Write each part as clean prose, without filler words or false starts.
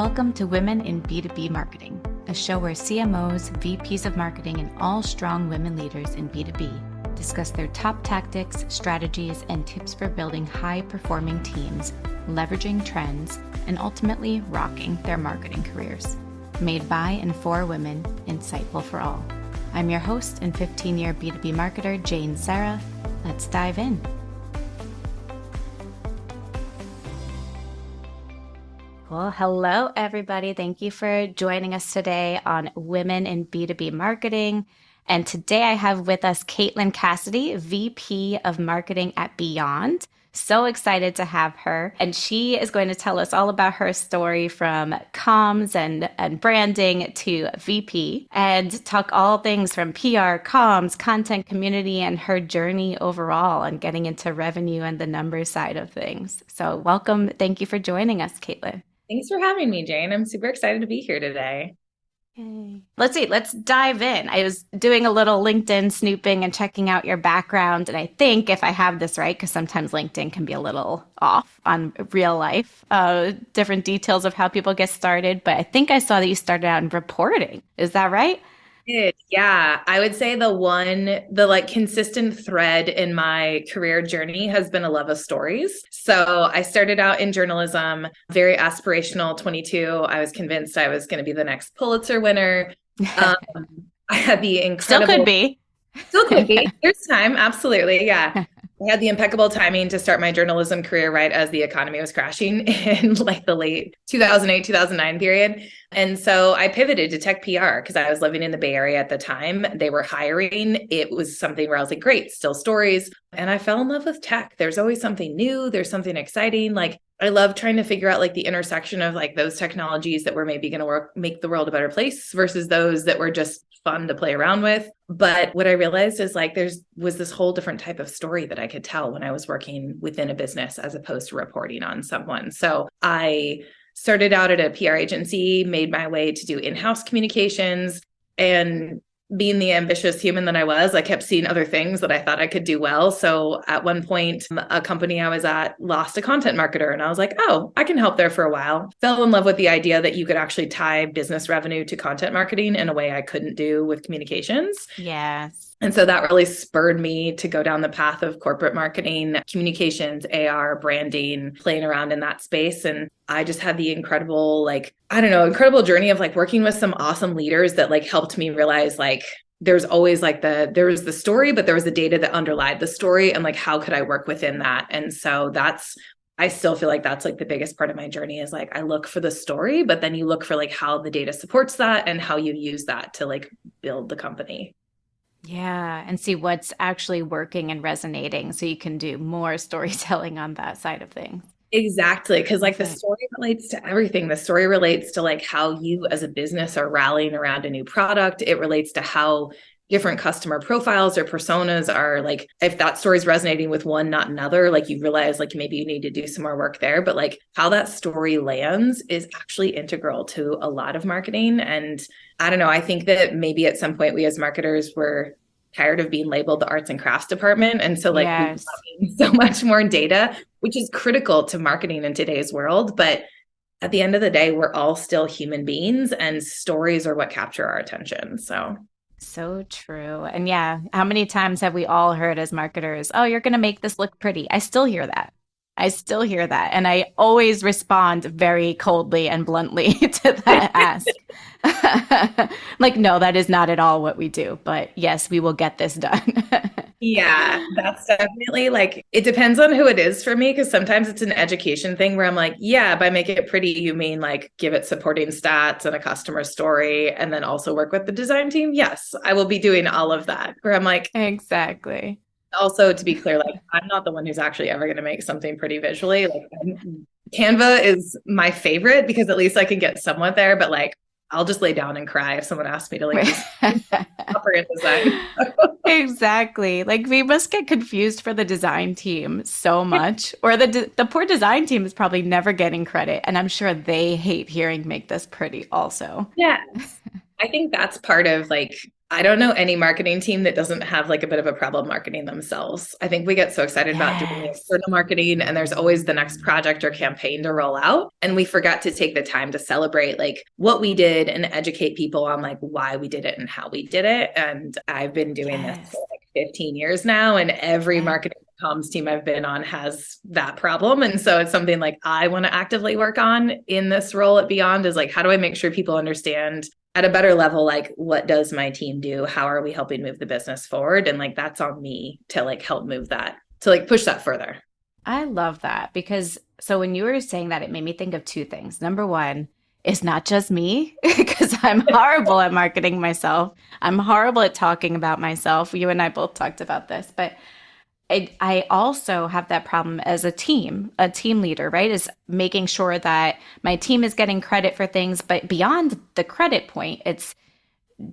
Welcome to Women in B2B Marketing, a show where CMOs, VPs of marketing, and all strong women leaders in B2B discuss their top tactics, strategies, and tips for building high-performing teams, leveraging trends, and ultimately rocking their marketing careers. Made by and for women, insightful for all. I'm your host and 15-year B2B marketer, Jane Sarah. Let's dive in. Well, hello, everybody. Thank you for joining us today on Women in B2B Marketing. And today I have with us Cassady, VP of Marketing at Beyond. So excited to have her. And she is going to tell us all about her story from comms and branding to VP and talk all things from PR, comms, content, community, and her journey overall and getting into revenue and the numbers side of things. So welcome. Thank you for joining us, Caitlin. Thanks for having me, Jane. I'm super excited to be here today. Yay. Let's see. Let's dive in. I was doing a little LinkedIn snooping and checking out your background. And I think if I have this right, because sometimes LinkedIn can be a little off on real life, different details of how people get started. But I think I saw that you started out in reporting. Is that right? Yeah, I would say the consistent thread in my career journey has been a love of stories. So I started out in journalism, very aspirational, 22. I was convinced I was going to be the next Pulitzer winner. I had the incredible... Still could be. There's time. Absolutely. Yeah. I had the impeccable timing to start my journalism career right as the economy was crashing in like the late 2008, 2009 period. And so I pivoted to tech PR because I was living in the Bay Area at the time. They were hiring. It was something where I was like, great, still stories. And I fell in love with tech. There's always something new. There's something exciting. Like I love trying to figure out like the intersection of like those technologies that were maybe going to make the world a better place versus those that were just fun to play around with. But what I realized is like was this whole different type of story that I could tell when I was working within a business as opposed to reporting on someone. So I started out at a PR agency, made my way to do in-house communications, and being the ambitious human that I was, I kept seeing other things that I thought I could do well. So at one point, a company I was at lost a content marketer, and I was like, oh, I can help there for a while. Fell in love with the idea that you could actually tie business revenue to content marketing in a way I couldn't do with communications. Yes. And so that really spurred me to go down the path of corporate marketing, communications, AR, branding, playing around in that space. And I just had the incredible journey of like working with some awesome leaders that like helped me realize like there's always like there was the story, but there was the data that underlied the story and like how could I work within that? And so I still feel like that's like the biggest part of my journey is like I look for the story, but then you look for like how the data supports that and how you use that to like build the company. Yeah, and see what's actually working and resonating so you can do more storytelling on that side of things. Exactly. Because like the story relates to everything. The story relates to like how you as a business are rallying around a new product. It relates to how different customer profiles or personas are like, if that story is resonating with one, not another, like you realize like maybe you need to do some more work there. But like how that story lands is actually integral to a lot of marketing. And I don't know, I think that maybe at some point we as marketers were tired of being labeled the arts and crafts department. And so like yes. we're having so much more data, which is critical to marketing in today's world. But at the end of the day, we're all still human beings and stories are what capture our attention. So true. And yeah, how many times have we all heard as marketers, oh, you're going to make this look pretty? I still hear that. And I always respond very coldly and bluntly to that ask. Like, no, that is not at all what we do. But yes, we will get this done. Yeah, that's definitely like, it depends on who it is for me, because sometimes it's an education thing where I'm like, yeah, by make it pretty, you mean like give it supporting stats and a customer story and then also work with the design team. Yes, I will be doing all of that. Where I'm like, exactly. Also, to be clear, like I'm not the one who's actually ever going to make something pretty visually. Like Canva is my favorite because at least I can get somewhat there, but like I'll just lay down and cry if someone asks me to like upper in design. Exactly. Like we must get confused for the design team so much, or the poor design team is probably never getting credit, and I'm sure they hate hearing "make this pretty" also. Yeah, I think that's part of like I don't know any marketing team that doesn't have like a bit of a problem marketing themselves. I think we get so excited about doing the Yes. external marketing and there's always the next project or campaign to roll out. And we forgot to take the time to celebrate like what we did and educate people on like why we did it and how we did it. And I've been doing this Yes. for like 15 years now, and every Right. marketing comms team I've been on has that problem. And so it's something like I want to actively work on in this role at Beyond is like, how do I make sure people understand at a better level, like what does my team do? How are we helping move the business forward? And like, that's on me to like help move that, to like push that further. I love that because so when you were saying that, it made me think of two things. Number one, it's not just me because I'm horrible at marketing myself. I'm horrible at talking about myself. You and I both talked about this, but I also have that problem as a team leader, right? Is making sure that my team is getting credit for things, but beyond the credit point, it's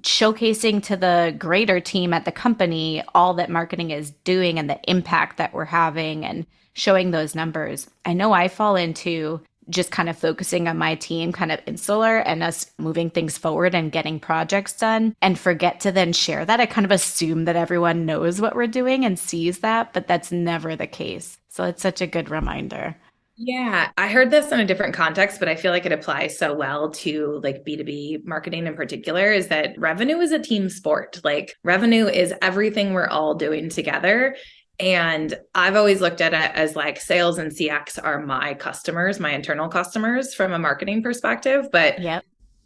showcasing to the greater team at the company all that marketing is doing and the impact that we're having and showing those numbers. I know I fall into just kind of focusing on my team, kind of insular and us moving things forward and getting projects done and forget to then share that. I kind of assume that everyone knows what we're doing and sees that, but that's never the case. So it's such a good reminder. Yeah, I heard this in a different context, but I feel like it applies so well to like B2B marketing in particular is that revenue is a team sport. Like revenue is everything we're all doing together. And I've always looked at it as like sales and CX are my customers, my internal customers from a marketing perspective. But Yep.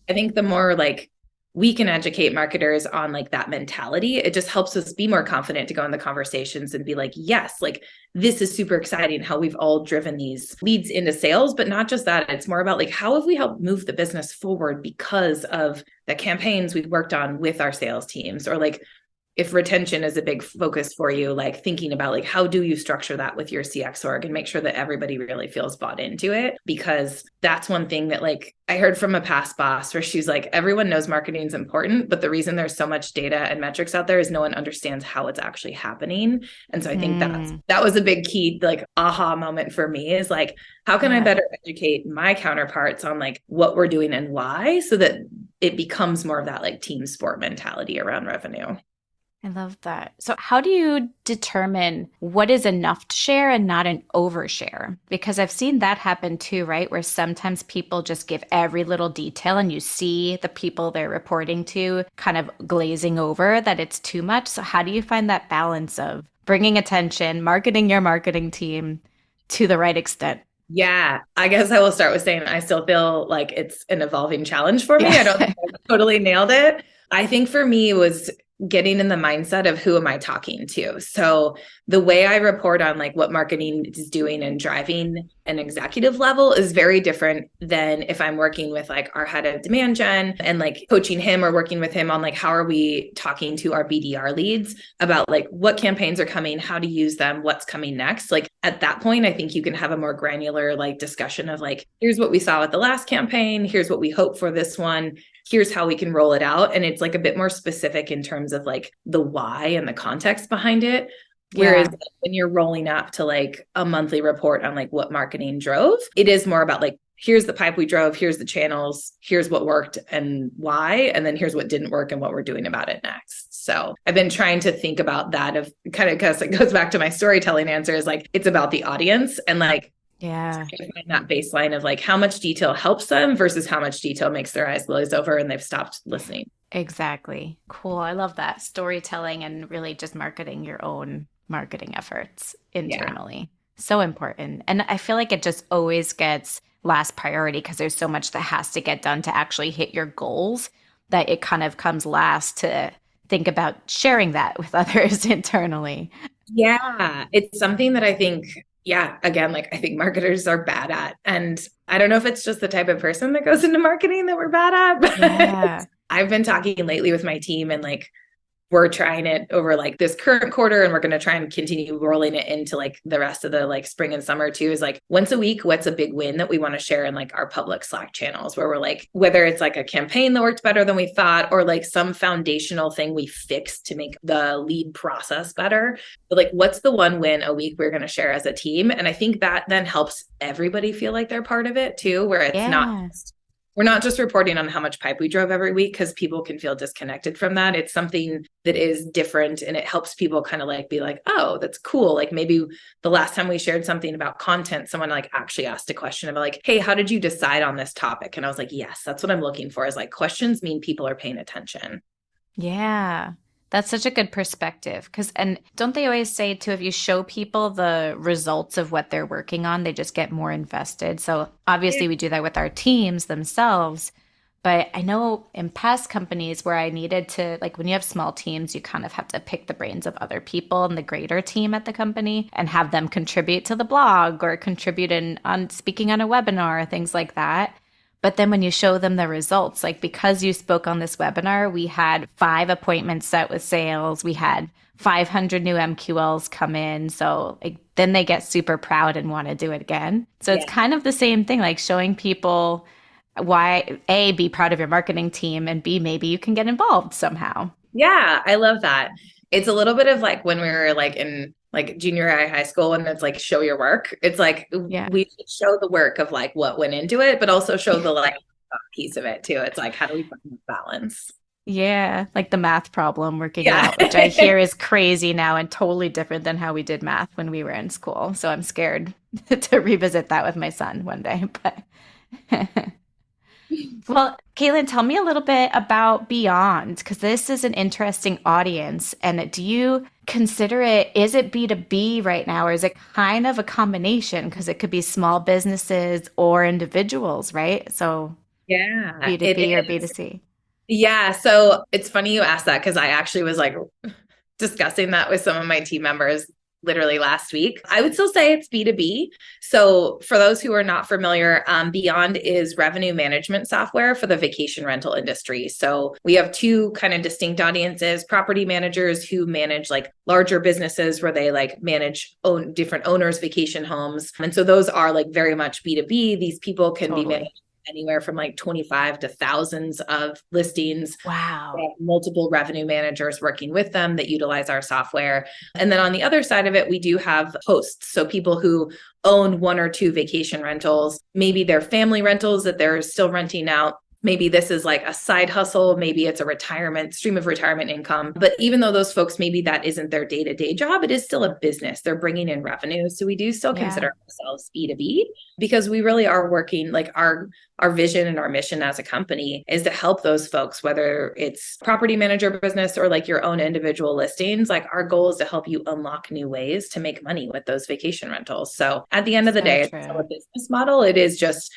I think the more like we can educate marketers on like that mentality, it just helps us be more confident to go in the conversations and be like, yes, like this is super exciting how we've all driven these leads into sales, but not just that. It's more about like, how have we helped move the business forward because of the campaigns we've worked on with our sales teams, or like if retention is a big focus for you, like thinking about like how do you structure that with your CX org and make sure that everybody really feels bought into it. Because that's one thing that like I heard from a past boss where she's like, everyone knows marketing is important, but the reason there's so much data and metrics out there is no one understands how it's actually happening. And so I think that was a big key like aha moment for me is like, how can I Yeah. better educate my counterparts on like what we're doing and why, so that it becomes more of that like team sport mentality around revenue. I love that. So, how do you determine what is enough to share and not an overshare? Because I've seen that happen too, right? Where sometimes people just give every little detail and you see the people they're reporting to kind of glazing over that it's too much. So, how do you find that balance of bringing attention, marketing your marketing team to the right extent? Yeah, I guess I will start with saying I still feel like it's an evolving challenge for me. I don't Yeah. think I totally nailed it. I think for me it was getting in the mindset of who am I talking to? So the way I report on like what marketing is doing and driving an executive level is very different than if I'm working with like our head of demand gen and like coaching him or working with him on like how are we talking to our BDR leads about like what campaigns are coming, how to use them, what's coming next. Like at that point, I think you can have a more granular like discussion of like, here's what we saw with the last campaign, here's what we hope for this one, here's how we can roll it out. And it's like a bit more specific in terms of like the why and the context behind it. Whereas Yeah. when you're rolling up to like a monthly report on like what marketing drove, it is more about like, here's the pipe we drove, here's the channels, here's what worked and why, and then here's what didn't work and what we're doing about it next. So I've been trying to think about that of kind of because it goes back to my storytelling answer is like, it's about the audience and like, Yeah. find that baseline of like how much detail helps them versus how much detail makes their eyes glaze over and they've stopped listening. Exactly. Cool. I love that. Storytelling and really just marketing your own marketing efforts Yeah. internally. So important. And I feel like it just always gets last priority because there's so much that has to get done to actually hit your goals that it kind of comes last to think about sharing that with others internally. Yeah. It's something that I think, yeah, again, like I think marketers are bad at. And I don't know if it's just the type of person that goes into marketing that we're bad at, but Yeah. I've been talking lately with my team and like we're trying it over like this current quarter and we're going to try and continue rolling it into like the rest of the like spring and summer too, is like once a week, what's a big win that we want to share in like our public Slack channels where we're like, whether it's like a campaign that worked better than we thought or like some foundational thing we fixed to make the lead process better. But like, what's the one win a week we're going to share as a team? And I think that then helps everybody feel like they're part of it too, where it's not Yeah. we're not just reporting on how much pipe we drove every week because people can feel disconnected from that. It's something that is different and it helps people kind of like be like, oh, that's cool. Like maybe the last time we shared something about content, someone like actually asked a question about like, hey, how did you decide on this topic? And I was like, yes, that's what I'm looking for, is like questions mean people are paying attention. Yeah. That's such a good perspective. And don't they always say too, if you show people the results of what they're working on, they just get more invested. So Yeah. obviously we do that with our teams themselves. But I know in past companies where I needed to, like when you have small teams, you kind of have to pick the brains of other people in the greater team at the company and have them contribute to the blog or contribute on speaking on a webinar, things like that. But then when you show them the results, like because you spoke on this webinar, we had 5 appointments set with sales. We had 500 new MQLs come in. So like, then they get super proud and want to do it again. So it's Yeah. kind of the same thing, like showing people why A, be proud of your marketing team, and B, maybe you can get involved somehow. Yeah, I love that. It's a little bit of like when we were like in like junior high school, and it's like show your work. It's like Yeah. we should show the work of like what went into it, but also show the like piece of it too. It's like, how do we find the balance? Yeah, like the math problem, working it Yeah. out, which I hear is crazy now and totally different than how we did math when we were in school. So I'm scared to revisit that with my son one day. But well, Caitlin, tell me a little bit about Beyond, because this is an interesting audience. And do you consider it, is it B2B right now, or is it kind of a combination? Because it could be small businesses or individuals, right? So Yeah, it B2B or is. B2C. Yeah. So it's funny you asked that because I actually was like discussing that with some of my team members literally last week. I would still say it's B2B. So for those who are not familiar, Beyond is revenue management software for the vacation rental industry. So we have two kind of distinct audiences: property managers who manage like larger businesses where they like manage own different owners' vacation homes. And so those are like very much B2B. These people can be Totally. managed anywhere from like 25 to thousands of listings. We Wow. have multiple revenue managers working with them that utilize our software. And then on the other side of it, we do have hosts. So people who own one or two vacation rentals, maybe they're family rentals that they're still renting out. Maybe this is like a side hustle. Maybe it's a retirement stream of retirement income. But even though those folks, maybe that isn't their day-to-day job, it is still a business. They're bringing in revenue. So we do still Yeah. consider ourselves B2B because we really are working like our vision and our mission as a company is to help those folks, whether it's property manager business or like your own individual listings. Like our goal is to help you unlock new ways to make money with those vacation rentals. So at the end of the So day, it's still a true. business model. It is just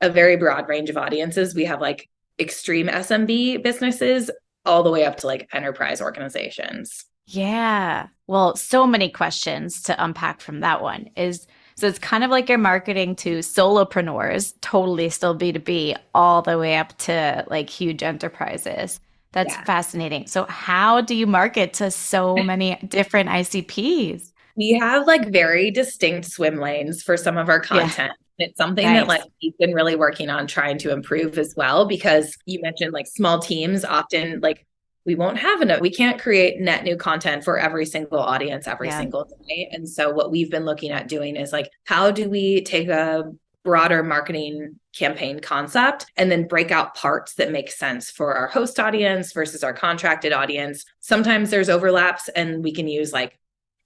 a very broad range of audiences. We have like extreme SMB businesses all the way up to like enterprise organizations. Yeah. Well, so many questions to unpack from that one is so it's kind of like you're marketing to solopreneurs, totally still B2B, all the way up to like huge enterprises. That's Yeah. fascinating. So how do you market to so many different ICPs? We have like very distinct swim lanes for some of our Yeah. content. It's something that like Nice. we've been really working on trying to improve as well, because you mentioned like small teams often like we won't have enough. We can't create net new content for every single audience every Yeah. single day. And so what we've been looking at doing is like, how do we take a broader marketing campaign concept and then break out parts that make sense for our host audience versus our contracted audience? Sometimes there's overlaps and we can use like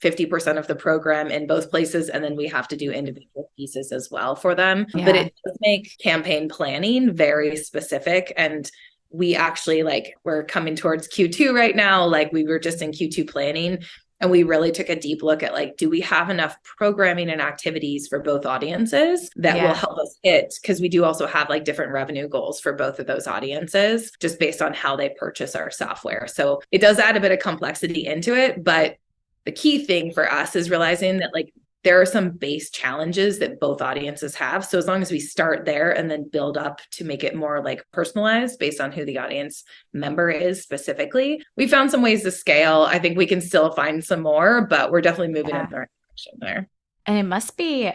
50% of the program in both places. And then we have to do individual pieces as well for them. But Yeah. it does make campaign planning very specific. And we actually like, we're coming towards Q2 right now. Like we were just in Q2 planning. And we really took a deep look at like, do we have enough programming and activities for both audiences that will Yeah. help us hit? Because we do also have like different revenue goals for both of those audiences, just based on how they purchase our software. So it does add a bit of complexity into it, but the key thing for us is realizing that like there are some base challenges that both audiences have. So as long as we start there and then build up to make it more like personalized based on who the audience member is specifically, we found some ways to scale. I think we can still find some more, but we're definitely moving in Yeah. the right direction there. And it must be,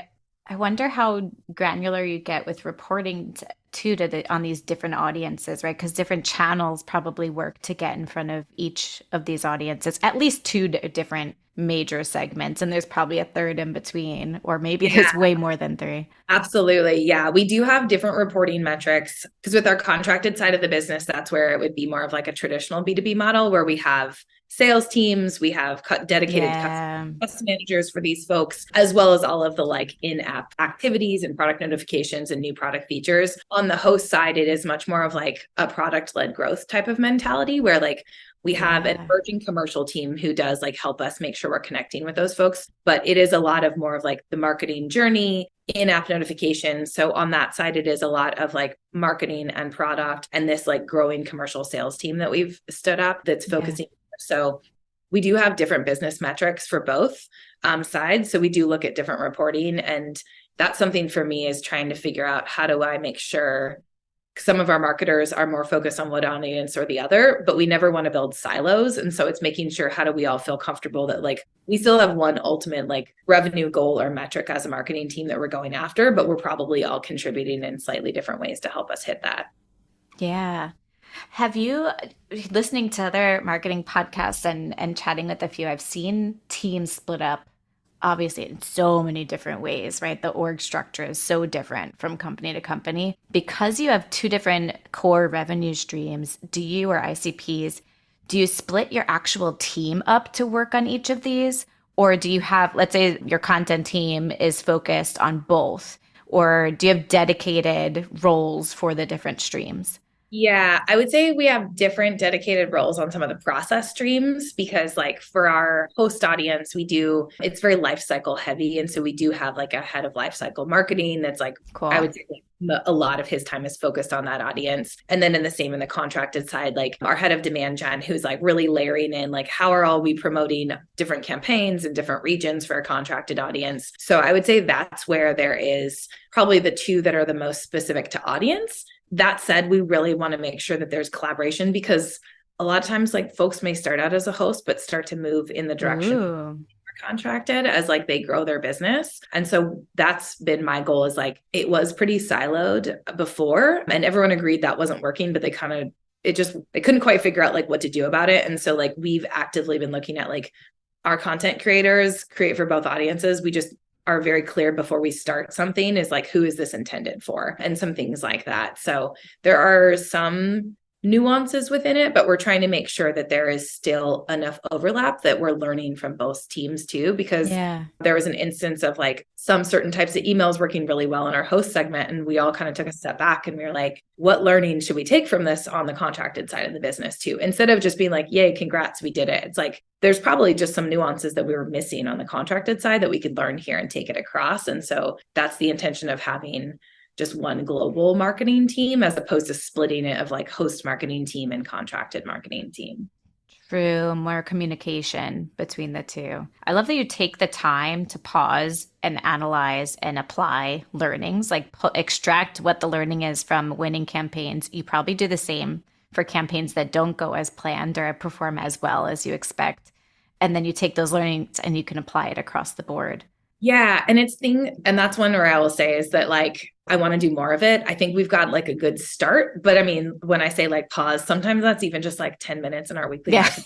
I wonder how granular you get with reporting too on these different audiences, right? Because different channels probably work to get in front of each of these audiences, at least two different major segments, and there's probably a third in between, or maybe Yeah. there's way more than three. Absolutely. Yeah. We do have different reporting metrics because with our contracted side of the business, that's where it would be more of like a traditional B2B model where we have sales teams, we have dedicated Yeah. custom managers for these folks, as well as all of the like in-app activities and product notifications and new product features. On the host side, it is much more of like a product-led growth type of mentality where like we have an Yeah. emerging commercial team who does like help us make sure we're connecting with those folks. But it is a lot of more of like the marketing journey, in-app notifications. So on that side, it is a lot of like marketing and product and this like growing commercial sales team that we've stood up that's Yeah. focusing. So we do have different business metrics for both sides. So we do look at different reporting. And that's something for me is trying to figure out how do I make sure some of our marketers are more focused on one audience or the other, but we never want to build silos. And so it's making sure how do we all feel comfortable that like we still have one ultimate like revenue goal or metric as a marketing team that we're going after, but we're probably all contributing in slightly different ways to help us hit that. Yeah. Have you, listening to other marketing podcasts and chatting with a few, I've seen teams split up obviously in so many different ways, right? The org structure is so different from company to company. Because you have two different core revenue streams, do you or ICPs, do you split your actual team up to work on each of these? Or do you have, let's say your content team is focused on both, or do you have dedicated roles for the different streams? Yeah, I would say we have different dedicated roles on some of the process streams because, like, for our host audience, it's very life cycle heavy. And so we do have like a head of life cycle marketing that's like, I Cool. would say a lot of his time is focused on that audience. And then in the contracted side, like our head of demand gen, who's like really layering in, like, how are all we promoting different campaigns in different regions for a contracted audience? So I would say that's where there is probably the two that are the most specific to audience. That said, we really want to make sure that there's collaboration because a lot of times like folks may start out as a host, but start to move in the direction Ooh. contracted as like they grow their business. And so that's been my goal is like, it was pretty siloed before and everyone agreed that wasn't working, but they couldn't quite figure out like what to do about it. And so like we've actively been looking at like our content creators create for both audiences. We just are very clear before we start something is like, who is this intended for? And some things like that. So there are some nuances within it, but we're trying to make sure that there is still enough overlap that we're learning from both teams too, because Yeah. there was an instance of like some certain types of emails working really well in our host segment. And we all kind of took a step back and we were like, what learning should we take from this on the contracted side of the business too? Instead of just being like, yay, congrats, we did it. It's like, there's probably just some nuances that we were missing on the contracted side that we could learn here and take it across. And so that's the intention of having just one global marketing team as opposed to splitting it of like host marketing team and contracted marketing team. True, more communication between the two. I love that you take the time to pause and analyze and apply learnings, like extract what the learning is from winning campaigns. You probably do the same for campaigns that don't go as planned or perform as well as you expect. And then you take those learnings and you can apply it across the board. Yeah. And that's one where I will say is that like, I want to do more of it. I think we've got like a good start, but I mean, when I say like pause, sometimes that's even just like 10 minutes in our weekly Yeah. to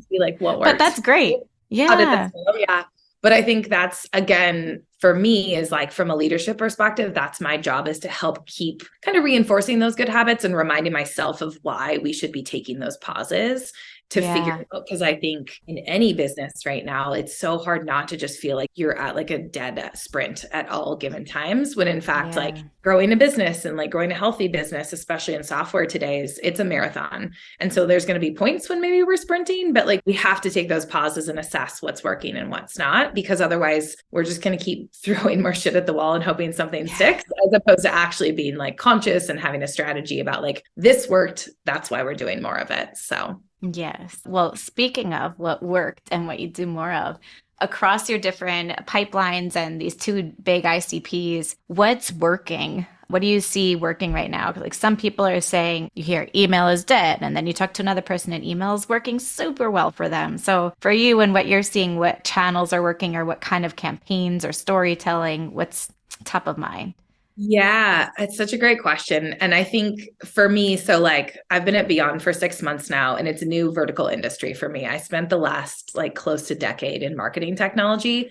be like, what But works? that's great. How did Yeah. this go? Yeah. But I think that's again, for me is like from a leadership perspective, that's my job is to help keep kind of reinforcing those good habits and reminding myself of why we should be taking those pauses to figure Yeah. it out. Because I think in any business right now, it's so hard not to just feel like you're at like a dead sprint at all given times when in fact, like Yeah. growing a business and like growing a healthy business, especially in software today, it's a marathon. And so there's going to be points when maybe we're sprinting, but like we have to take those pauses and assess what's working and what's not, because otherwise we're just going to keep throwing more shit at the wall and hoping something sticks, as opposed to actually being like conscious and having a strategy about like, this worked. That's why we're doing more of it. So Yes. Well, speaking of what worked and what you do more of, across your different pipelines and these two big ICPs, what's working? What do you see working right now? 'Cause, like some people are saying you hear email is dead, and then you talk to another person and email is working super well for them. So for you and what you're seeing, what channels are working or what kind of campaigns or storytelling, what's top of mind? Yeah, it's such a great question. And I think for me, so like I've been at Beyond for 6 months now, and it's a new vertical industry for me. I spent the last like close to decade in marketing technology.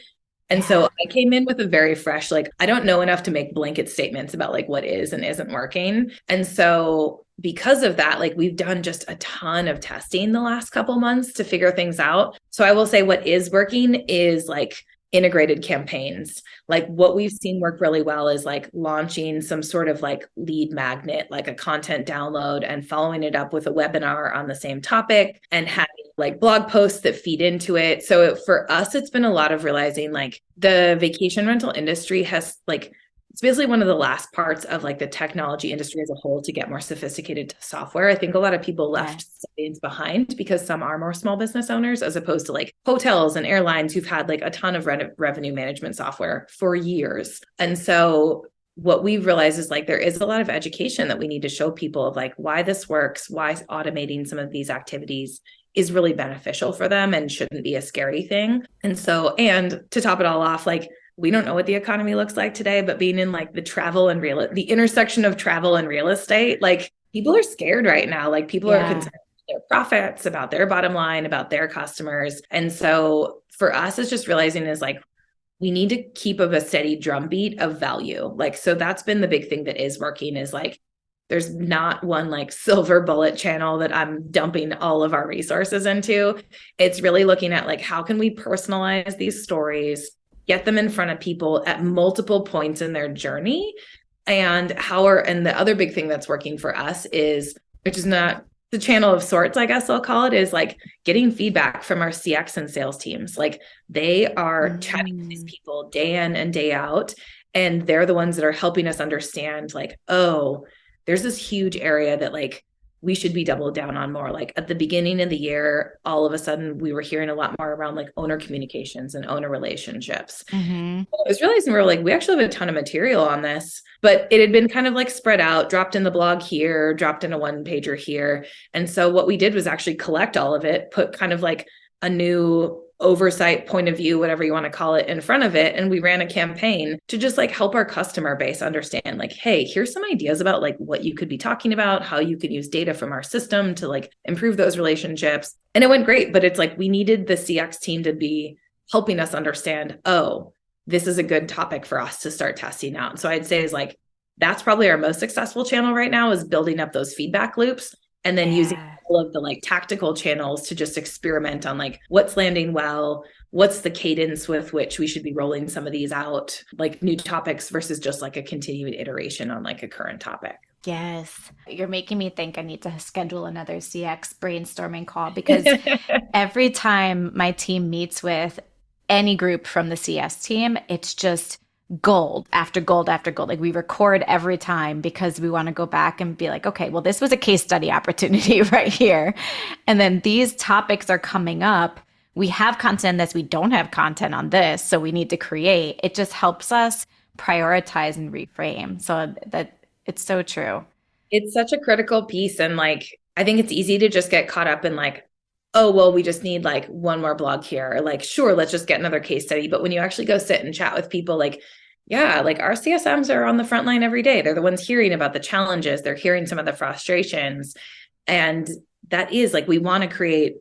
And so Yeah. I came in with a very fresh, like, I don't know enough to make blanket statements about like what is and isn't working. And so because of that, like we've done just a ton of testing the last couple months to figure things out. So I will say what is working is like integrated campaigns. Like what we've seen work really well is like launching some sort of like lead magnet, like a content download, and following it up with a webinar on the same topic and having like blog posts that feed into it. So for us, it's been a lot of realizing like the vacation rental industry has like, it's basically one of the last parts of like the technology industry as a whole to get more sophisticated software. I think a lot of people left Yes. savings behind because some are more small business owners as opposed to like hotels and airlines who've had like a ton of revenue management software for years. And so what we've realized is like there is a lot of education that we need to show people of like why this works, why automating some of these activities is really beneficial for them and shouldn't be a scary thing. And so, and to top it all off, like we don't know what the economy looks like today, but being in like the the intersection of travel and real estate, like people are scared right now. Like people are Yeah. concerned about their profits, about their bottom line, about their customers. And so for us, it's just realizing is like, we need to keep up a steady drumbeat of value. Like, so that's been the big thing that is working is like, there's not one like silver bullet channel that I'm dumping all of our resources into. It's really looking at like, how can we personalize these stories, get them in front of people at multiple points in their journey? And and the other big thing that's working for us is, which is not the channel of sorts, I guess I'll call it, is like getting feedback from our CX and sales teams. Like they are chatting with these people day in and day out, and they're the ones that are helping us understand like, oh, there's this huge area that like we should be doubled down on more. Like at the beginning of the year, all of a sudden we were hearing a lot more around like owner communications and owner relationships. Mm-hmm. I was realizing we were like, we actually have a ton of material on this, but it had been kind of like spread out, dropped in the blog here, dropped in a one pager here. And so what we did was actually collect all of it, put kind of like a new oversight point of view, whatever you want to call it, in front of it. And we ran a campaign to just like help our customer base understand like, hey, here's some ideas about like what you could be talking about, how you could use data from our system to like improve those relationships. And it went great, but it's like we needed the CX team to be helping us understand, oh, this is a good topic for us to start testing out. So I'd say is like, that's probably our most successful channel right now is building up those feedback loops and then using all of the like tactical channels to just experiment on like what's landing well, what's the cadence with which we should be rolling some of these out, like new topics versus just like a continued iteration on like a current topic. Yes. You're making me think I need to schedule another CX brainstorming call because every time my team meets with any group from the CS team, it's just gold after gold after gold. Like we record every time because we want to go back and be like, okay, well, this was a case study opportunity right here. And then these topics are coming up. We have content on this, we don't have content on this, so we need to create. It just helps us prioritize and reframe. So that it's so true. It's such a critical piece. And like, I think it's easy to just get caught up in like, oh, well, we just need like one more blog here. Or like, sure, let's just get another case study. But when you actually go sit and chat with people, like, yeah, like our CSMs are on the front line every day. They're the ones hearing about the challenges. They're hearing some of the frustrations. And that is like, we want to create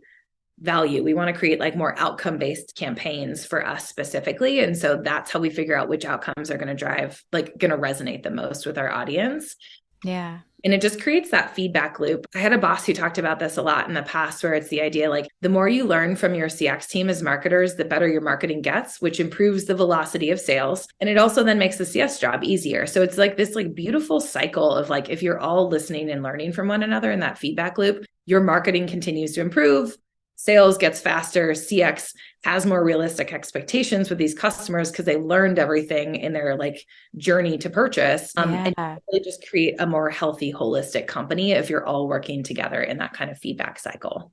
value. We want to create like more outcome-based campaigns for us specifically. And so that's how we figure out which outcomes are going to drive, like going to resonate the most with our audience. Yeah. And it just creates that feedback loop. I had a boss who talked about this a lot in the past, where it's the idea like the more you learn from your CX team as marketers, the better your marketing gets, which improves the velocity of sales. And it also then makes the CS job easier. So it's like this like beautiful cycle of like, if you're all listening and learning from one another in that feedback loop, your marketing continues to improve. Sales gets faster, CX has more realistic expectations with these customers because they learned everything in their like journey to purchase. And really just create a more healthy, holistic company if you're all working together in that kind of feedback cycle.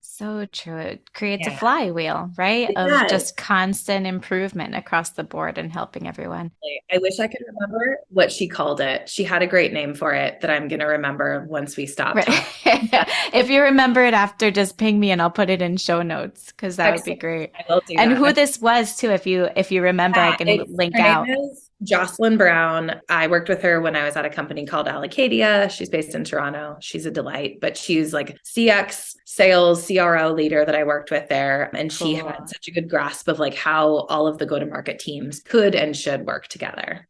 So true. It creates a flywheel, right? It Of does. just constant improvement across the board and helping everyone. I wish I could remember what she called it. She had a great name for it that I'm going to remember once we stop Right. talking. If you remember it after, just ping me and I'll put it in show notes because that would be Excellent. great. I will do And who that. this was too, if you remember, I can link Her name out. is Jocelyn Brown. I worked with her when I was at a company called Allocadia. She's based in Toronto. She's a delight, but she's like CX sales CRO leader that I worked with there. And she had Cool. such a good grasp of like how all of the go-to-market teams could and should work together.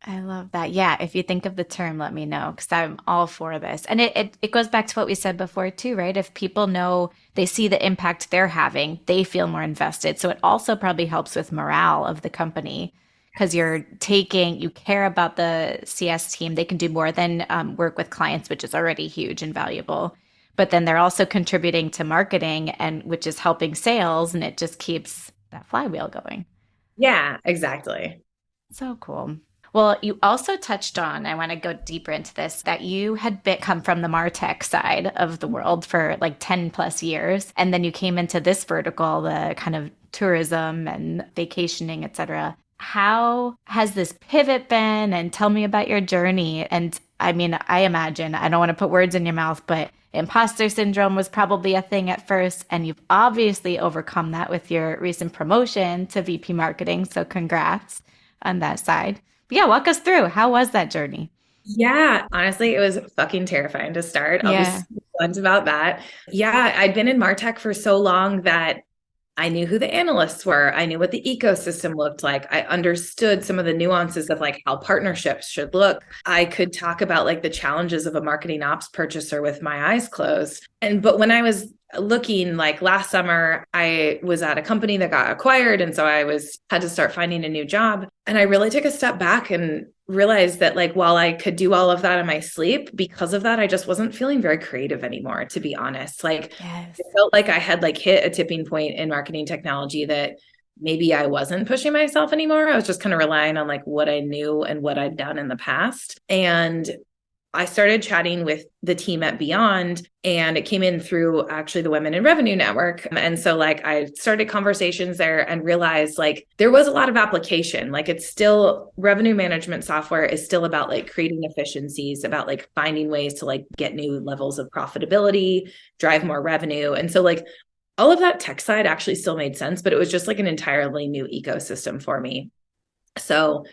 I love that. Yeah, if you think of the term, let me know because I'm all for this. And it goes back to what we said before too, right? If people know they see the impact they're having, they feel more invested. So it also probably helps with morale of the company because you care about the CS team. They can do more than work with clients, which is already huge and valuable. But then they're also contributing to marketing and which is helping sales, and it just keeps that flywheel going. Yeah, exactly. So cool. Well, you also touched on, I want to go deeper into this, that you had come from the MarTech side of the world for like 10 plus years. And then you came into this vertical, the kind of tourism and vacationing, et cetera. How has this pivot been? And tell me about your journey. And I mean, I imagine, I don't want to put words in your mouth, but imposter syndrome was probably a thing at first. And you've obviously overcome that with your recent promotion to VP marketing. So congrats on that side. But yeah, walk us through. How was that journey? Yeah, honestly, it was fucking terrifying to start. I'll be Yeah. so blunt about that. Yeah, I'd been in MarTech for so long that I knew who the analysts were. I knew what the ecosystem looked like. I understood some of the nuances of like how partnerships should look. I could talk about like the challenges of a marketing ops purchaser with my eyes closed. But when I was looking like last summer, I was at a company that got acquired. And so had to start finding a new job. And I really took a step back and realized that like while I could do all of that in my sleep, because of that, I just wasn't feeling very creative anymore, to be honest. Like Yes. it felt like I had like hit a tipping point in marketing technology that maybe I wasn't pushing myself anymore. I was just kind of relying on like what I knew and what I'd done in the past. And I started chatting with the team at Beyond, and it came in through actually the Women in Revenue Network. And so like I started conversations there and realized like there was a lot of application. Like it's still revenue management software is still about like creating efficiencies, about like finding ways to like get new levels of profitability, drive more revenue. And so like all of that tech side actually still made sense, but it was just like an entirely new ecosystem for me. So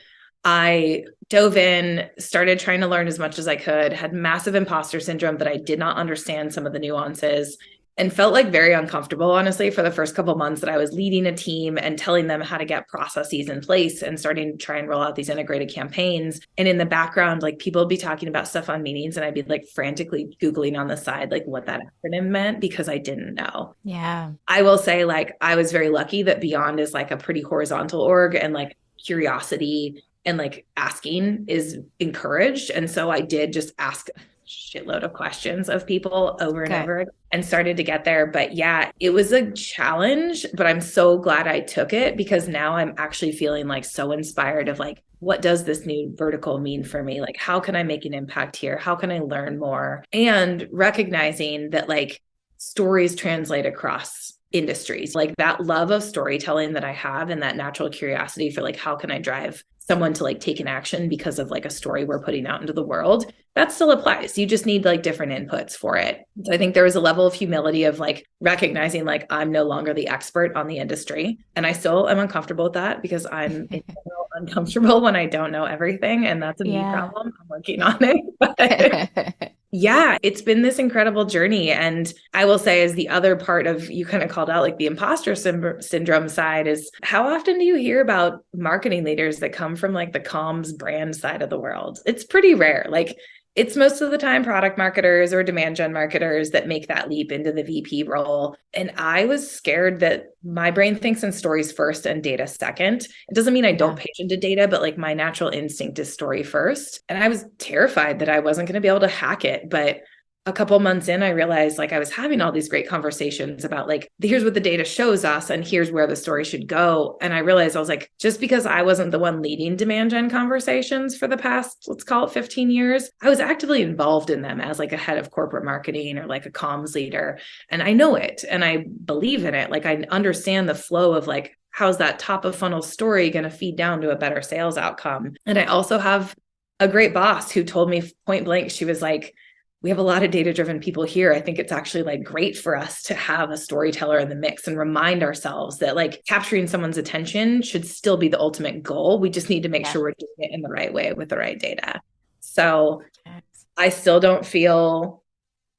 I dove in, started trying to learn as much as I could, had massive imposter syndrome that I did not understand some of the nuances and felt like very uncomfortable, honestly, for the first couple of months that I was leading a team and telling them how to get processes in place and starting to try and roll out these integrated campaigns. And in the background, like people would be talking about stuff on meetings and I'd be like frantically Googling on the side, like what that acronym meant because I didn't know. Yeah. I will say like I was very lucky that Beyond is like a pretty horizontal org and like curiosity and like asking is encouraged. And so I did just ask a shitload of questions of people over and Good. over again and started to get there. But yeah, it was a challenge, but I'm so glad I took it because now I'm actually feeling like so inspired of like, what does this new vertical mean for me? Like, how can I make an impact here? How can I learn more? And recognizing that like stories translate across industries, like that love of storytelling that I have and that natural curiosity for like, how can I drive someone to like take an action because of like a story we're putting out into the world, that still applies. You just need like different inputs for it. So I think there was a level of humility of like recognizing like I'm no longer the expert on the industry. And I still am uncomfortable with that because I'm in general uncomfortable when I don't know everything. And that's a me Yeah. problem. I'm working on it. But yeah, it's been this incredible journey. And I will say, as the other part of you kind of called out, like the imposter syndrome side, is how often do you hear about marketing leaders that come from like the comms brand side of the world? It's pretty rare. Like it's most of the time product marketers or demand gen marketers that make that leap into the VP role. And I was scared that my brain thinks in stories first and data second. It doesn't mean I don't Yeah. pay attention to data, but like my natural instinct is story first. And I was terrified that I wasn't going to be able to hack it. But a couple months in, I realized like I was having all these great conversations about like, here's what the data shows us and here's where the story should go. And I realized I was like, just because I wasn't the one leading demand gen conversations for the past, let's call it 15 years, I was actively involved in them as like a head of corporate marketing or like a comms leader. And I know it and I believe in it. Like I understand the flow of like, how's that top of funnel story going to feed down to a better sales outcome? And I also have a great boss who told me point blank, she was like, we have a lot of data-driven people here. I think it's actually like great for us to have a storyteller in the mix and remind ourselves that like capturing someone's attention should still be the ultimate goal. We just need to make Yeah. sure we're doing it in the right way with the right data. So Yes. I still don't feel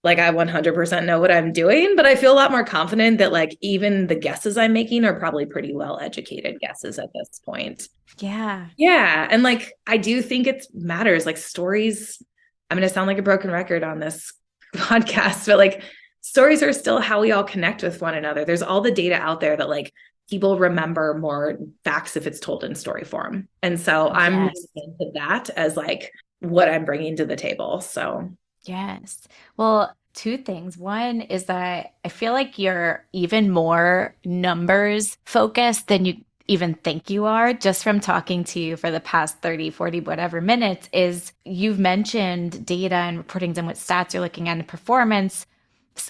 like I 100% know what I'm doing, but I feel a lot more confident that like even the guesses I'm making are probably pretty well educated guesses at this point. Yeah. Yeah. And like, I do think it matters. Like stories, I'm going to sound like a broken record on this podcast, but like stories are still how we all connect with one another. There's all the data out there that like people remember more facts if it's told in story form. And so I'm Yes. leaning into that as like what I'm bringing to the table. So Yes. Well, two things. One is that I feel like you're even more numbers focused than you even think you are just from talking to you for the past 30, 40, whatever minutes is you've mentioned data and reporting them with stats you're looking at and performance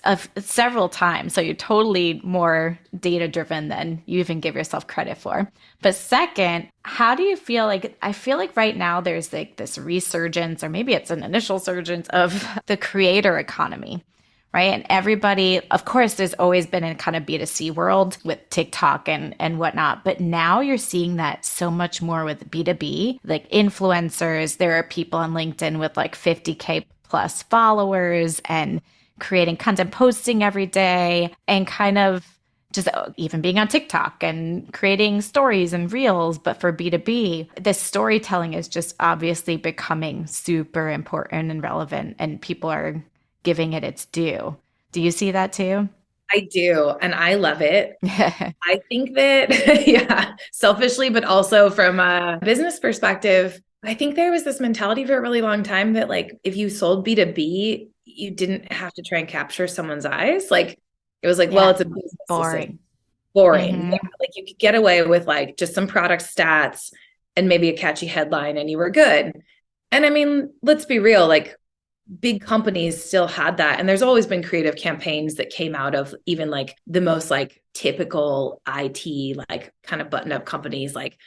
of several times. So you're totally more data driven than you even give yourself credit for. But second, how do you feel like I feel like right now there's like this resurgence, or maybe it's an initial surgence of the creator economy, right? And everybody, of course, there's always been a kind of B2C world with TikTok and whatnot. But now you're seeing that so much more with B2B, like influencers. There are people on LinkedIn with like 50K plus followers and creating content, posting every day, and kind of just even being on TikTok and creating stories and reels. But for B2B, this storytelling is just obviously becoming super important and relevant, and people are giving it its due. Do you see that too? I do. And I love it. I think that, yeah, selfishly, but also from a business perspective, I think there was this mentality for a really long time that like if you sold B2B, you didn't have to try and capture someone's eyes. Like it was like, well, Yeah, it's a business decision. boring. Boring. Hmm. Yeah. Like you could get away with like just some product stats and maybe a catchy headline and you were good. And I mean, let's be real, like big companies still had that. And there's always been creative campaigns that came out of even like the most like typical IT, like kind of button up companies like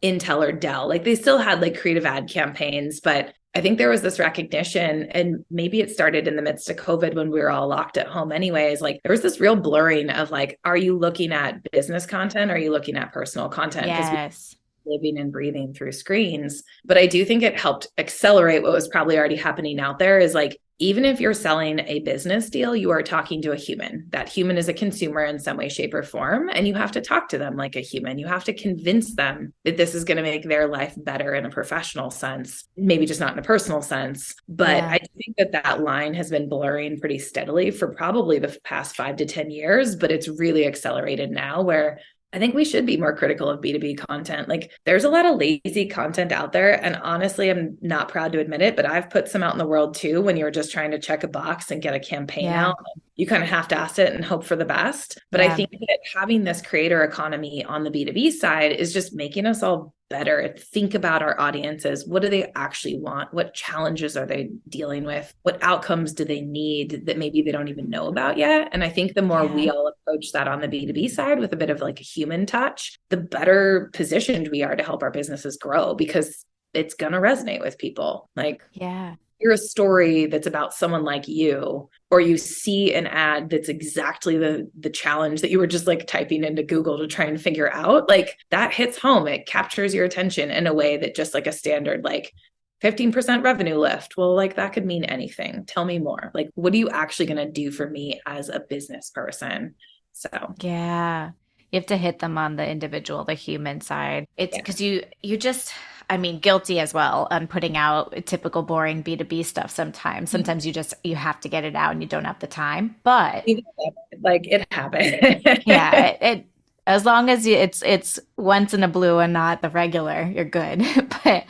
Intel or Dell. Like they still had like creative ad campaigns, but I think there was this recognition, and maybe it started in the midst of COVID when we were all locked at home anyways. Like there was this real blurring of like, are you looking at business content? Or are you looking at personal content? Because Yes. living and breathing through screens. But I do think it helped accelerate what was probably already happening out there is like, even if you're selling a business deal, you are talking to a human. That human is a consumer in some way, shape, or form. And you have to talk to them like a human. You have to convince them that this is going to make their life better in a professional sense, maybe just not in a personal sense. But Yeah. I think that that line has been blurring pretty steadily for probably the past 5 to 10 years, but it's really accelerated now where I think we should be more critical of B2B content. Like there's a lot of lazy content out there. And honestly, I'm not proud to admit it, but I've put some out in the world too, when you're just trying to check a box and get a campaign Yeah. out. You kind of have to ask it and hope for the best. But I Yeah. think that having this creator economy on the B2B side is just making us all better. Think about our audiences. What do they actually want? What challenges are they dealing with? What outcomes do they need that maybe they don't even know about yet? And I think the more we Yeah. all approach that on the B2B side with a bit of like a human touch, the better positioned we are to help our businesses grow, because it's going to resonate with people. Like Yeah. hear a story that's about someone like you, or you see an ad that's exactly the challenge that you were just like typing into Google to try and figure out, like that hits home. It captures your attention in a way that just like a standard like 15% revenue lift, well, like that could mean anything. Tell me more. Like what are you actually going to do for me as a business person? So Yeah. You have to hit them on the individual, the human side. It's yeah. because you just, I mean, guilty as well on putting out typical boring B2B stuff sometimes. Sometimes you have to get it out and you don't have the time. But Like it happened. yeah, it as long as it's once in a blue and not the regular, you're good. But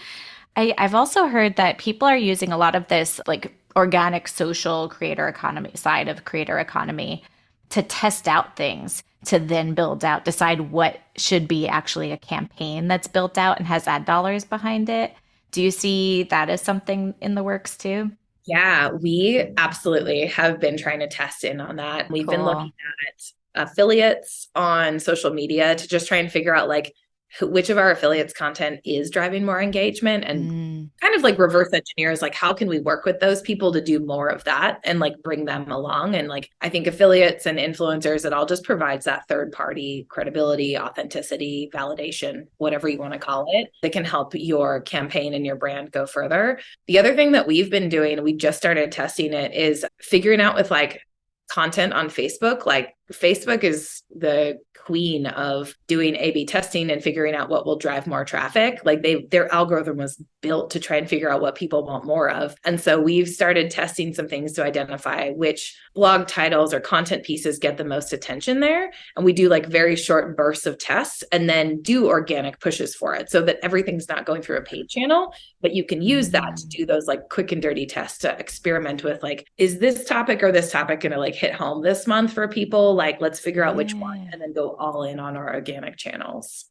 I've also heard that people are using a lot of this like organic social creator economy side of creator economy to test out things to then build out, decide what should be actually a campaign that's built out and has ad dollars behind it. Do you see that as something in the works too? Yeah, we absolutely have been trying to test in on that. We've been Cool. looking at affiliates on social media to just try and figure out like which of our affiliates content is driving more engagement, and Mm, kind of like reverse engineers, like how can we work with those people to do more of that and like bring them along. And like I think affiliates and influencers, it all just provides that third party credibility, authenticity, validation, whatever you want to call it, that can help your campaign and your brand go further. The other thing that we've been doing, we just started testing it, is figuring out with like content on Facebook. Like Facebook is the queen of doing A/B testing and figuring out what will drive more traffic. Like their algorithm was built to try and figure out what people want more of. And so we've started testing some things to identify which blog titles or content pieces get the most attention there. And we do like very short bursts of tests and then do organic pushes for it so that everything's not going through a paid channel, but you can use that to do those like quick and dirty tests to experiment with like, is this topic or this topic going to like hit home this month for people? Like, let's figure out which one and then go all in on our organic channels.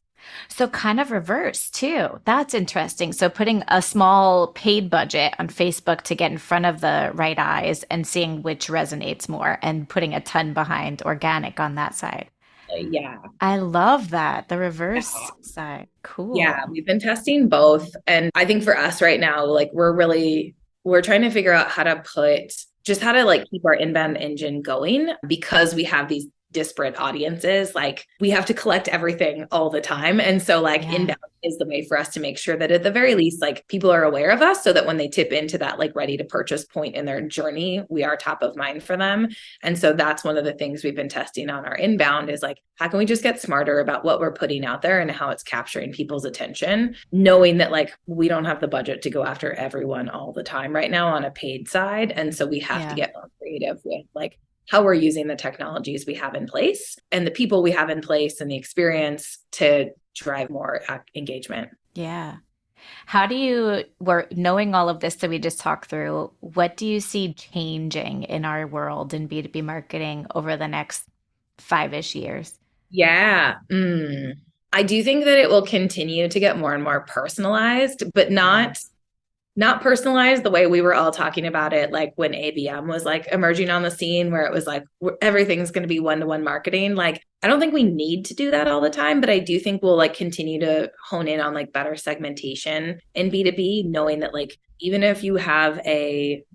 So kind of reverse too. That's interesting. So putting a small paid budget on Facebook to get in front of the right eyes and seeing which resonates more and putting a ton behind organic on that side. Yeah. I love that. The reverse side. Cool. Yeah, we've been testing both. And I think for us right now, like we're trying to figure out how to like keep our inbound engine going, because we have these disparate audiences. Like we have to collect everything all the time. And so like inbound is the way for us to make sure that at the very least, like people are aware of us so that when they tip into that like ready to purchase point in their journey, we are top of mind for them. And so that's one of the things we've been testing on our inbound is like, how can we just get smarter about what we're putting out there and how it's capturing people's attention, knowing that like we don't have the budget to go after everyone all the time right now on a paid side. And so we have to get more creative with like how we're using the technologies we have in place and the people we have in place and the experience to drive more engagement. Yeah. How do you, we're knowing all of this that we just talked through, what do you see changing in our world in B2B marketing over the next 5-ish years? Yeah. I do think that it will continue to get more and more personalized, but not personalized the way we were all talking about it, like when ABM was like emerging on the scene, where it was like everything's going to be one-to-one marketing. Like, I don't think we need to do that all the time, but I do think we'll like continue to hone in on like better segmentation in B2B, knowing that like, even if you have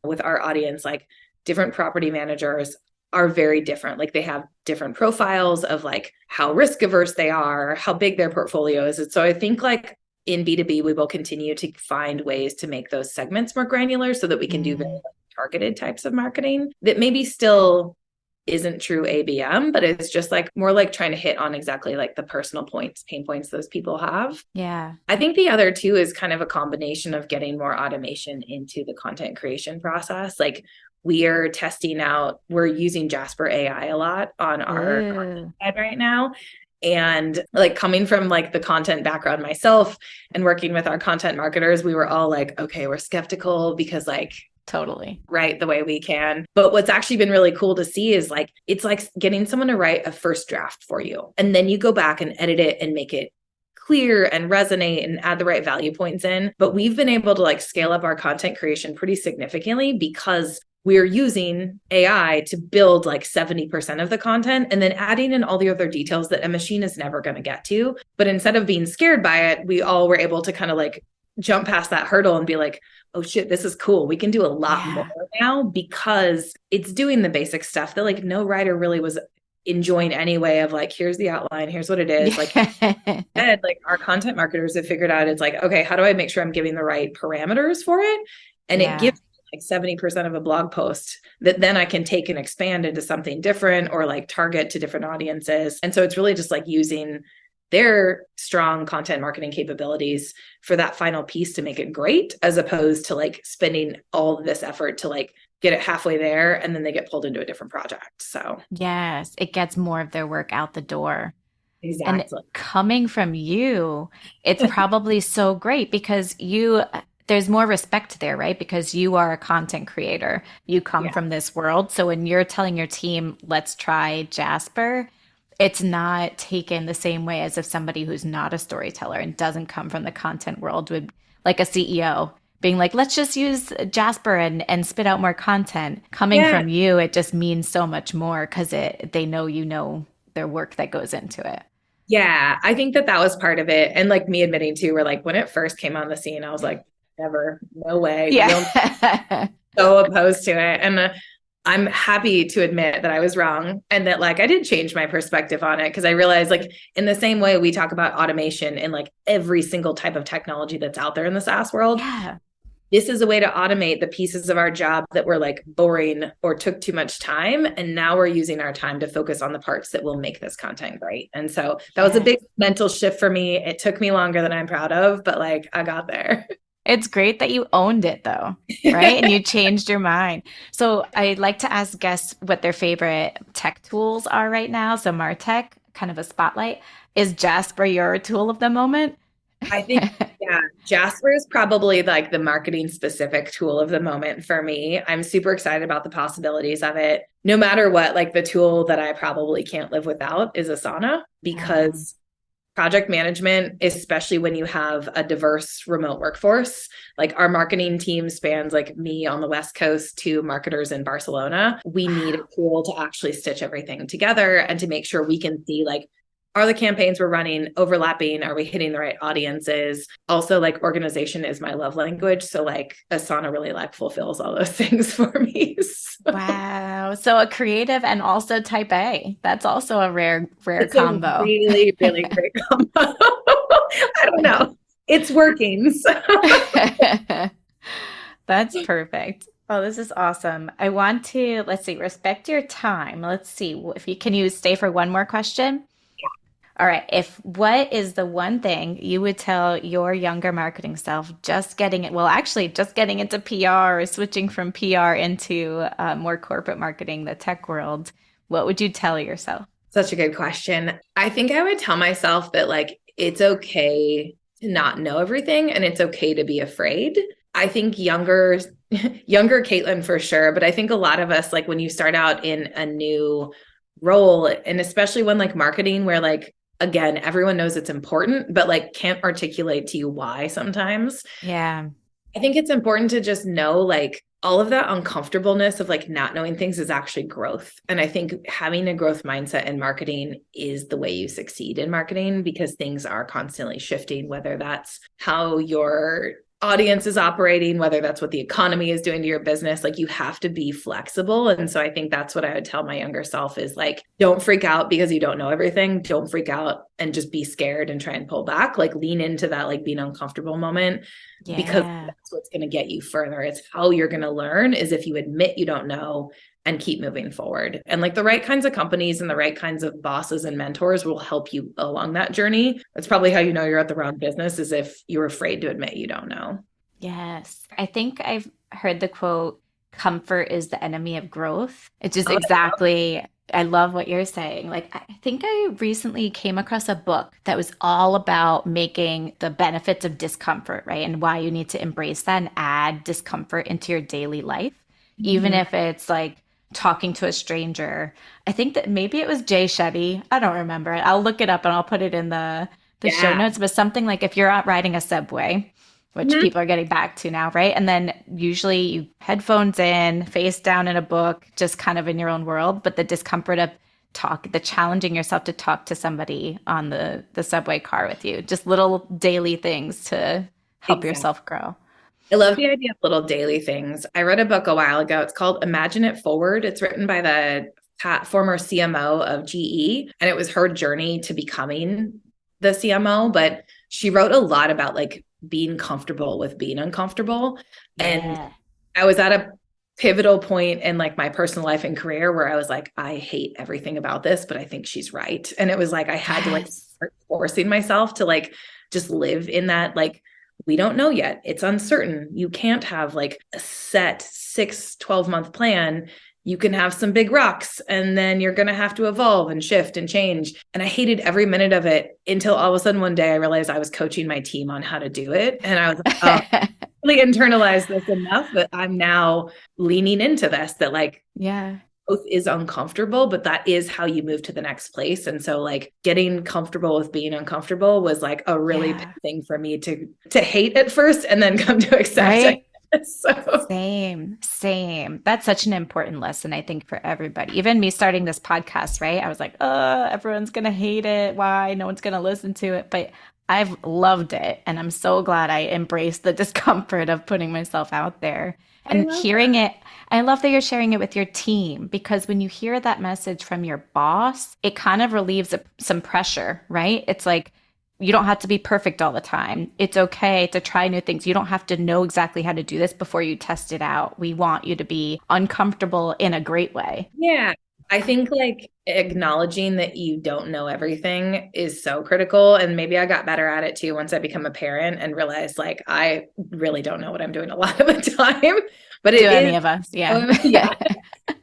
with our audience, like different property managers are very different. Like they have different profiles of like how risk averse they are, how big their portfolio is. And so I think like in B2B, we will continue to find ways to make those segments more granular so that we can do very targeted types of marketing that maybe still isn't true ABM, but it's just like more like trying to hit on exactly like the personal pain points those people have. Yeah. I think the other two is kind of a combination of getting more automation into the content creation process. Like we're using Jasper AI a lot on our content side right now. And like coming from like the content background myself and working with our content marketers, we were all like, okay, we're skeptical because like totally write the way we can. But what's actually been really cool to see is like, it's like getting someone to write a first draft for you. And then you go back and edit it and make it clear and resonate and add the right value points in. But we've been able to like scale up our content creation pretty significantly because we're using AI to build like 70% of the content and then adding in all the other details that a machine is never going to get to. But instead of being scared by it, we all were able to kind of like jump past that hurdle and be like, oh shit, this is cool. We can do a lot more now because it's doing the basic stuff that like no writer really was enjoying anyway, of like, here's the outline, here's what it is. Like, and like our content marketers have figured out, it's like, okay, how do I make sure I'm giving the right parameters for it? And it gives like 70% of a blog post that then I can take and expand into something different or like target to different audiences. And so it's really just like using their strong content marketing capabilities for that final piece to make it great, as opposed to like spending all of this effort to like get it halfway there and then they get pulled into a different project. So yes, it gets more of their work out the door. exactly. And coming from you, it's probably so great because there's more respect there, right? Because you are a content creator. You come from this world. So when you're telling your team, let's try Jasper, it's not taken the same way as if somebody who's not a storyteller and doesn't come from the content world would, like a CEO being like, let's just use Jasper and spit out more content. Coming from you, it just means so much more because they know their work that goes into it. Yeah, I think that that was part of it. And like me admitting too, where like when it first came on the scene, I was like, never, no way, no, Yeah. so opposed to it. And I'm happy to admit that I was wrong and that like I did change my perspective on it because I realized like in the same way we talk about automation and like every single type of technology that's out there in the SaaS world, Yeah. this is a way to automate the pieces of our job that were like boring or took too much time. And now we're using our time to focus on the parts that will make this content great. And so that was a Yeah. big mental shift for me. It took me longer than I'm proud of, but like I got there. It's great that you owned it though, right? And you changed your mind. So I like to ask guests what their favorite tech tools are right now. So MarTech, kind of a spotlight. Is Jasper your tool of the moment? I think, yeah, Jasper is probably like the marketing specific tool of the moment for me. I'm super excited about the possibilities of it. No matter what, like the tool that I probably can't live without is Asana Um, because project management, especially when you have a diverse remote workforce, like our marketing team spans like me on the West Coast to marketers in Barcelona. We need a wow. tool to actually stitch everything together and to make sure we can see like, are the campaigns we're running overlapping? Are we hitting the right audiences? Also, like organization is my love language. So like Asana really like fulfills all those things for me. So Wow. So a creative and also type A. That's also a rare it's a combo. really, really great combo. I don't know. It's working. So. That's perfect. Oh, this is awesome. I want to, let's see, respect your time. Let's see if you can you stay for one more question? All right. If what is the one thing you would tell your younger marketing self just getting it, well, actually just getting into PR or switching from PR into more corporate marketing, the tech world, what would you tell yourself? Such a good question. I think I would tell myself that like it's okay to not know everything and it's okay to be afraid. I think younger Caitlin for sure, but I think a lot of us like when you start out in a new role and especially when like marketing where like again everyone knows it's important but like can't articulate to you why sometimes Yeah. I think it's important to just know like all of that uncomfortableness of like not knowing things is actually growth. And I think having a growth mindset in marketing is the way you succeed in marketing because things are constantly shifting, whether that's how your audience is operating, whether that's what the economy is doing to your business. Like you have to be flexible. And so I think that's what I would tell my younger self is like, don't freak out because you don't know everything. Don't freak out and just be scared and try and pull back. Like lean into that, like being uncomfortable moment because Yeah. that's what's going to get you further. It's how you're going to learn is if you admit you don't know and keep moving forward. And like the right kinds of companies and the right kinds of bosses and mentors will help you along that journey. That's probably how you know you're at the wrong business is if you're afraid to admit you don't know. Yes. I think I've heard the quote, comfort is the enemy of growth. It's just Oh, exactly, I love what you're saying. Like, I think I recently came across a book that was all about making the benefits of discomfort, right? And why you need to embrace that and add discomfort into your daily life, even mhm. if it's like talking to a stranger. I think that maybe it was Jay Shetty. I don't remember. I'll look it up and I'll put it in the show Yeah. notes, but something like if you're out riding a subway, which Mhm. people are getting back to now, right? And then usually you headphones in, face down in a book, just kind of in your own world, but the discomfort of the challenging yourself to talk to somebody on the subway car with you, just little daily things to help Exactly. yourself grow. I love the idea of little daily things. I read a book a while ago. It's called Imagine It Forward. It's written by the former CMO of GE, and it was her journey to becoming the CMO. But she wrote a lot about like being comfortable with being uncomfortable. And Yeah. I was at a pivotal point in like my personal life and career where I was like, I hate everything about this, but I think she's right. And it was like I had to like Yes. start forcing myself to like just live in that like we don't know yet. It's uncertain. You can't have like a set 6 12 month plan. You can have some big rocks and then you're going to have to evolve and shift and change. And I hated every minute of it until all of a sudden one day I realized I was coaching my team on how to do it. And I was like, oh, really internalized this enough that I'm now leaning into this that like Yeah. growth is uncomfortable, but that is how you move to the next place. And so like getting comfortable with being uncomfortable was like a really big Yeah. thing for me to hate at first and then come to accept. Right? So Same, same. That's such an important lesson, I think, for everybody. Even me starting this podcast, right? I was like, everyone's gonna hate it. Why? No one's gonna listen to it. But I've loved it. And I'm so glad I embraced the discomfort of putting myself out there I and love hearing that. it. I love that you're sharing it with your team because when you hear that message from your boss, it kind of relieves some pressure, right? It's like, you don't have to be perfect all the time. It's okay to try new things. You don't have to know exactly how to do this before you test it out. We want you to be uncomfortable in a great way. Yeah. I think like acknowledging that you don't know everything is so critical. And maybe I got better at it too once I become a parent and realized like I really don't know what I'm doing a lot of the time. But Do it is, any of us? Yeah. yeah,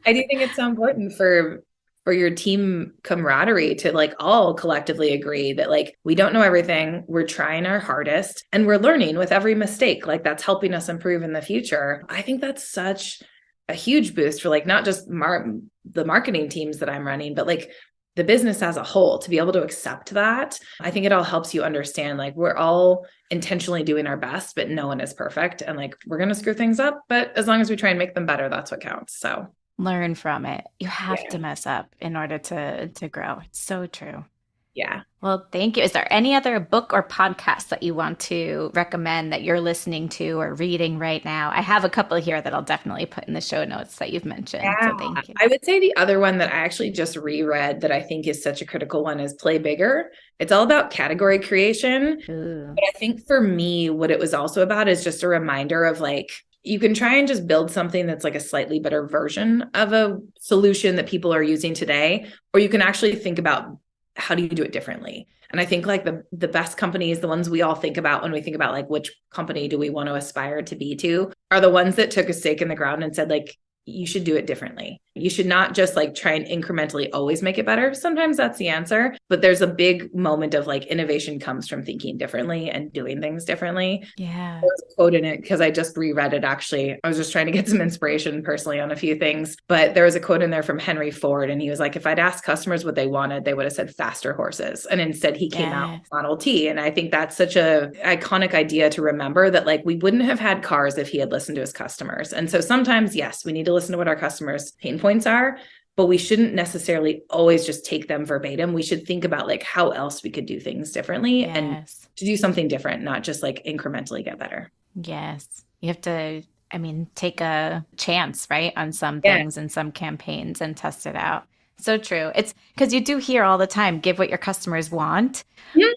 I do think it's so important for your team camaraderie to like all collectively agree that like we don't know everything, we're trying our hardest and we're learning with every mistake. Like that's helping us improve in the future. I think that's such a huge boost for like not just the marketing teams that I'm running, but like the business as a whole to be able to accept that. I think it all helps you understand like we're all intentionally doing our best, but no one is perfect. And like we're going to screw things up, but as long as we try and make them better, that's what counts. So, Learn from it. You have to yeah. mess up in order to grow. It's so true. Yeah. Well, thank you. Is there any other book or podcast that you want to recommend that you're listening to or reading right now? I have a couple here that I'll definitely put in the show notes that you've mentioned. Yeah. So thank you. I would say the other one that I actually just reread that I think is such a critical one is Play Bigger. It's all about category creation. Ooh, But I think for me, what it was also about is just a reminder of like, you can try and just build something that's like a slightly better version of a solution that people are using today, or you can actually think about how do you do it differently. And I think like the best companies, the ones we all think about when we think about like which company do we want to aspire to be to, are the ones that took a stake in the ground and said like, you should do it differently. You should not just like try and incrementally always make it better. Sometimes that's the answer, but there's a big moment of like innovation comes from thinking differently and doing things differently. yeah. There's a quote in it because I just reread it actually. I was just trying to get some inspiration personally on a few things, but there was a quote in there from Henry Ford and he was like, if I'd asked customers what they wanted, they would have said faster horses. And instead he came out with Yes. Model T. And I think that's such a iconic idea to remember that like we wouldn't have had cars if he had listened to his customers. And so sometimes, yes, we need to listen to what our customers' pain points are, but we shouldn't necessarily always just take them verbatim. We should think about like how else we could do things differently and Yes. to do something different, not just like incrementally get better. Yes. You have to, I mean, take a chance, right, on some Yeah. things and some campaigns and test it out. So true. It's because you do hear all the time, give what your customers want. Mhm.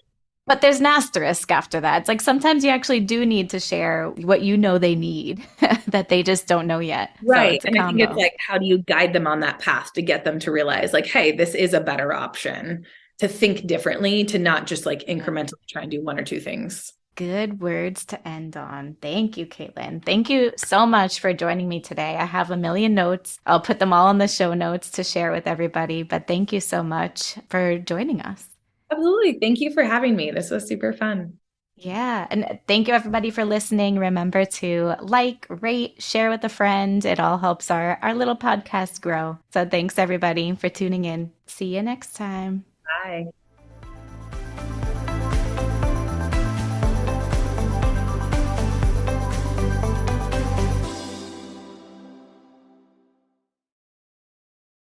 But there's an asterisk after that. It's like sometimes you actually do need to share what you know they need that they just don't know yet. So Right. it's a And I think it's combo. like, how do you guide them on that path to get them to realize, like, hey, this is a better option to think differently, to not just like Yeah. incrementally try and do one or two things. Good words to end on. Thank you, Caitlin. Thank you so much for joining me today. I have a million notes. I'll put them all in the show notes to share with everybody. But thank you so much for joining us. Absolutely. Thank you for having me. This was super fun. Yeah. And thank you, everybody, for listening. Remember to like, rate, share with a friend. It all helps our little podcast grow. So thanks, everybody, for tuning in. See you next time. Bye.